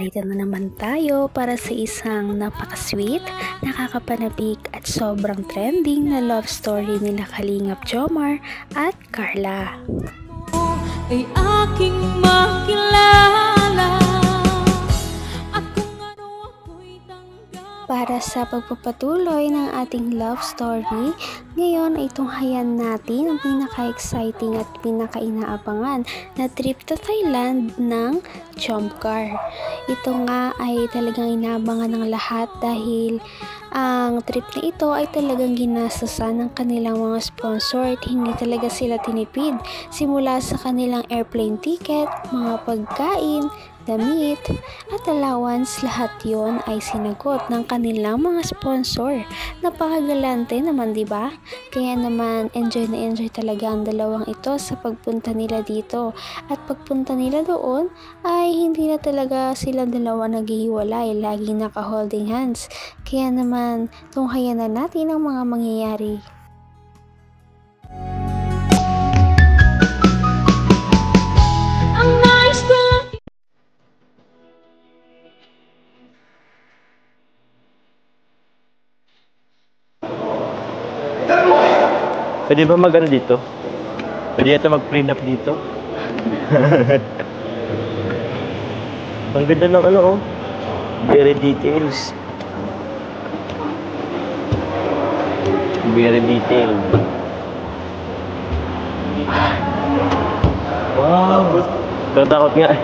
narito na naman tayo para sa isang napaka-sweet, nakakapanabik at sobrang trending na love story nila Kalingap Jomar at Carla. Ay aking makilala. Para sa pagpapatuloy ng ating love story, ngayon ay tunghayan natin ang pinaka-exciting at pinaka-inaabangan na trip to Thailand ng Jomcar. Ito nga ay talagang inaabangan ng lahat dahil ang trip na ito ay talagang ginastusan ng kanilang mga sponsor at hindi talaga sila tinipid. Simula sa kanilang airplane ticket, mga pagkain, damit, at allowance, lahat yon ay sinagot ng kanilang mga sponsor. Napakagalante naman, di ba? Kaya naman enjoy na enjoy talaga ang dalawang ito sa pagpunta nila dito. At pagpunta nila doon ay hindi na talaga silang dalawa naghihiwalay, laging naka-holding hands. Kaya naman tunghayan na natin ang mga mangyayari. Pwede ba mag-ano dito? Pwede yata mag-prenup dito? Ang ganda ng ano, oh. Very details. Very detailed. Wow! Tatakot nga.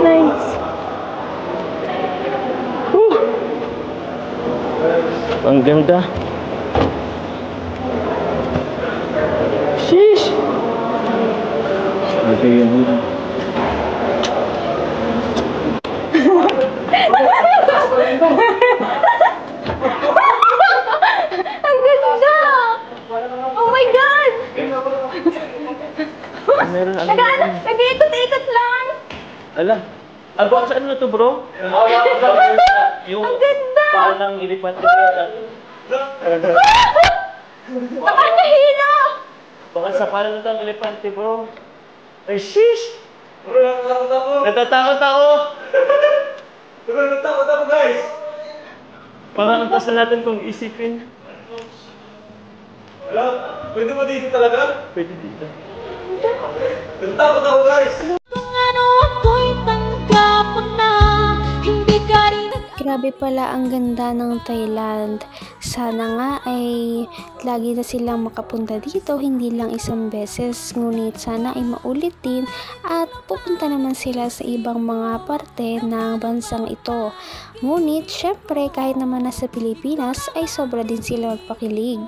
Nice! Ang ganda. Sheesh! Ito yun. Ang ganda! Oh my God! Meron ano? Nag-iikot-ikot lang! Ala! Aba, saan na to, bro? Yung ang ganda! Parang elefante. Nakakahilo! Baka sa pala na ang elepante, bro. Ay, sheesh! Bro, natatakot ako! Natatakot ako! Bro, natatakot ako, guys! Parang ang taas na natin kung isipin. Wala, pwede ba dito talaga? Pwede dito. Natatakot ako, guys! Kung ano ako'y tanggap na hindi ka rin. Grabe pala ang ganda ng Thailand. Sana nga ay lagi na silang makapunta dito, hindi lang isang beses. Ngunit sana ay maulit din at pupunta naman sila sa ibang mga parte ng bansang ito. Ngunit syempre kahit naman nasa Pilipinas ay sobra din sila magpakilig.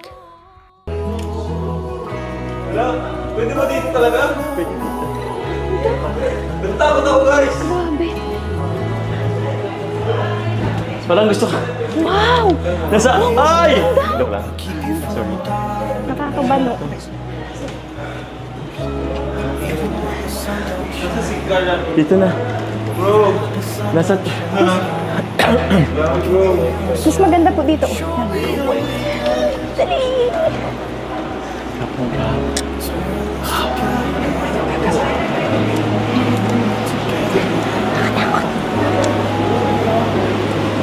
Wala, pwede ba dito talaga? Pwede dito. Natakot ako, guys! Grabe! Parang gusto ka. Wow! Nasa... Ay! Joke lang. Sorry. Nakakabalo. Dito na. Bro! Nasa... Mas maganda po dito. Dali!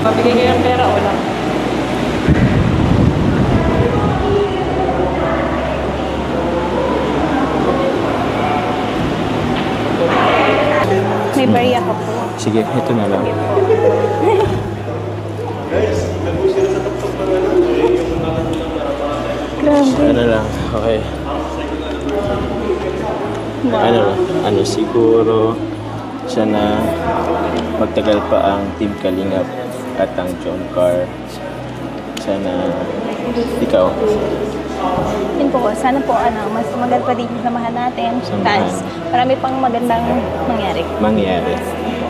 Mabigay kayo ng pera o lang? May barya ka po. Sige, ito na lang. Grabe. Ano lang, okay. Ano lang, ano siguro sana magtagal pa ang Team Kalingap at ang Jomcar. Sana ikaw. Yun po, sana po mas maganda pa din yung samahan natin. Tapos marami pang magandang mangyari.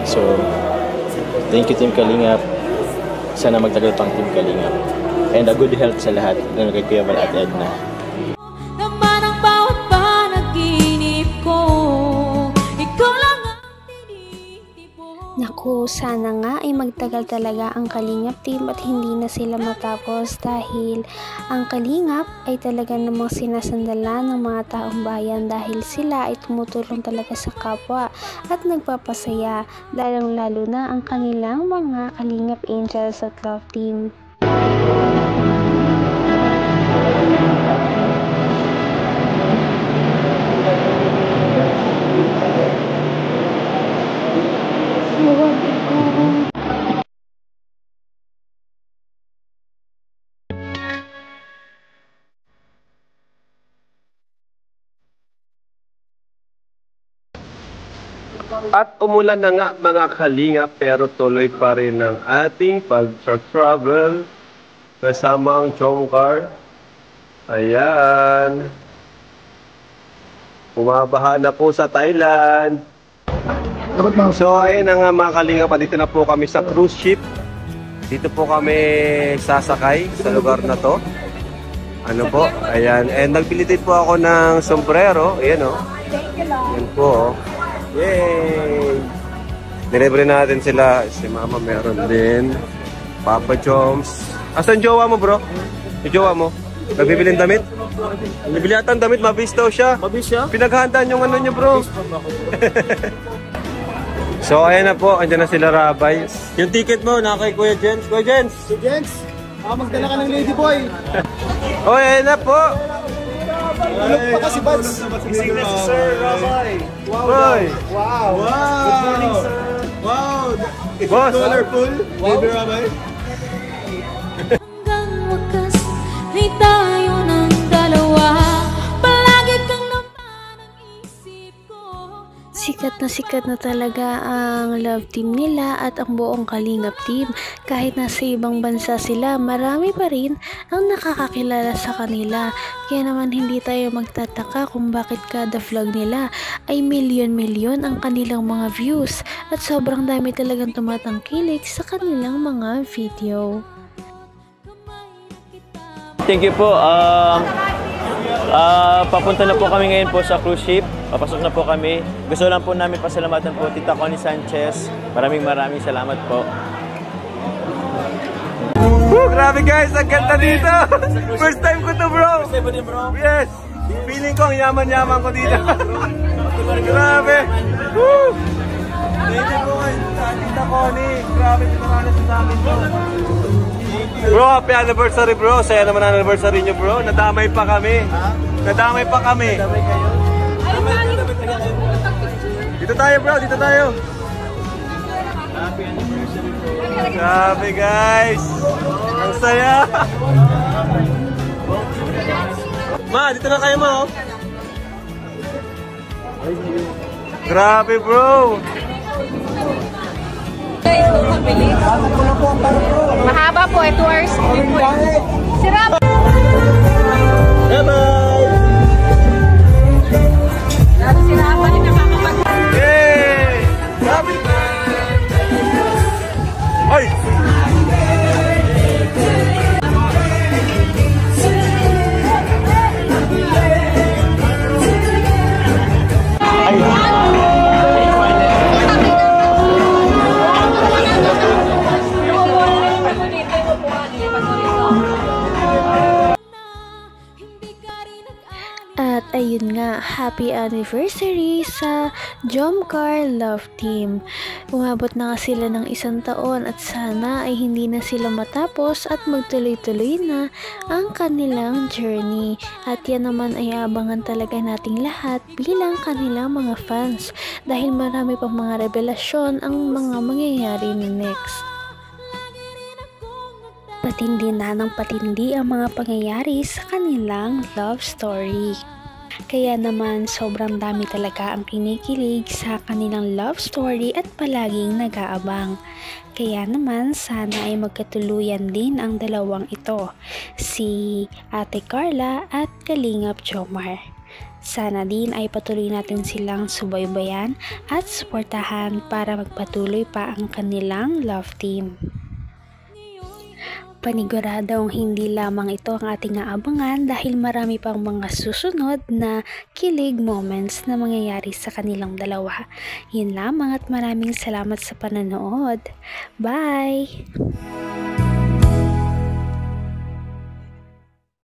So, thank you Team Kalingap. Sana magtagal pang Team Kalingap. And a good health sa lahat na kay Kuya Val at Edna. Naman ang bawat panaginip ko, ikaw lang ang tinitibo. Naku, sana nga ay magtagal talaga ang Kalingap team at hindi na sila matapos dahil ang Kalingap ay talaga namang sinasandalan ng mga taong bayan dahil sila ay tumutulong talaga sa kapwa at nagpapasaya, lalong-lalo na ang kanilang mga Kalingap Angels at Love Team. At umulan na nga mga Kalingap pero tuloy pa rin ang ating pag-travel kasama ang Chomcar. Ayan. Bumabaha na po sa Thailand. So ayun na nga mga Kalingap, dito na po kami sa cruise ship. Dito po kami sasakay sa lugar na to. Ano po? Ayan. And nagbili din po ako ng sombrero. Ayan o. Ayan po o. Yay! Delivery natin sila. Si Mama meron din. Papa Choms. Asan jowa mo, bro? Yung jowa mo? Nagbibiling damit? Bibili ata ang damit, mabis daw siya. Mabis siya? Pinaghandaan yung ano niya, bro. So, ayan na po. Andiyan na sila, Rabay. Yung ticket mo, naka kay Kuya Jens. Kuya Jens! Si Jens, magdala ka ng ladyboy. Oh, ayan na po. Look pa kasi, Buds. Ising na si Sir Rabay. Wow. Boy! Wow. Good morning, sir. Wow. It's Boss. colorful. Baby Rabay. Hanggang wakas ay tayo ng dalawa. Palagi kang naman ang isip ko. Sikat na talaga ang Love Team nila at ang buong Kalingap team. Kahit nasa ibang bansa sila, marami pa rin ang nakakakilala sa kanila. Kaya naman hindi tayo magtataka kung bakit kada vlog nila ay milyon-milyon ang kanilang mga views at sobrang dami talagang tumatangkilik sa kanilang mga video. Thank you po. Papunta na po kami ngayon po sa cruise ship. Papasok na po kami. Gusto lang po namin pasalamatan po Tita Connie Sanchez. Maraming salamat po. Grabe guys, ang ganda dito. First time ko to, bro. First time mo din, bro? Yes. Feeling ko ang yaman-yaman ko dito. Grabe. Woo! Thank you po kay Tita Connie. Grabe, pinangalan sa amin, bro. Bro, happy anniversary, bro. Saya naman ang anniversary nyo, bro. Nadamay pa kami. Nadamay pa kami. Dito tayo, bro. Dito tayo. Happy anniversary, bro. Grabe, guys. Ang saya. Ma, dito na kayo, ma. Oh. Grabe, bro. Mahaba po, 2 hours. Sirap! Bye-bye. Yay! Grabe. Ay! At ayun nga, happy anniversary sa Jomcar Love Team. Umabot na nga sila ng 1 taon at sana ay hindi na sila matapos at magtuloy-tuloy na ang kanilang journey. At yan naman ay abangan talaga nating lahat bilang kanilang mga fans dahil marami pang mga revelasyon ang mga mangyayari ni next. Patindi na ng patindi ang mga pangyayari sa kanilang love story. Kaya naman sobrang dami talaga ang kinikilig sa kanilang love story at palaging nag-aabang. Kaya naman sana ay magkatuluyan din ang dalawang ito, si Ate Carla at Kalingap Jomar. Sana din ay patuloy natin silang subaybayan at suportahan para magpatuloy pa ang kanilang love team. Paniguradong hindi lamang ito ang ating aabangan dahil marami pang mga susunod na kilig moments na mangyayari sa kanilang dalawa. Yun lamang at maraming salamat sa panonood. Bye!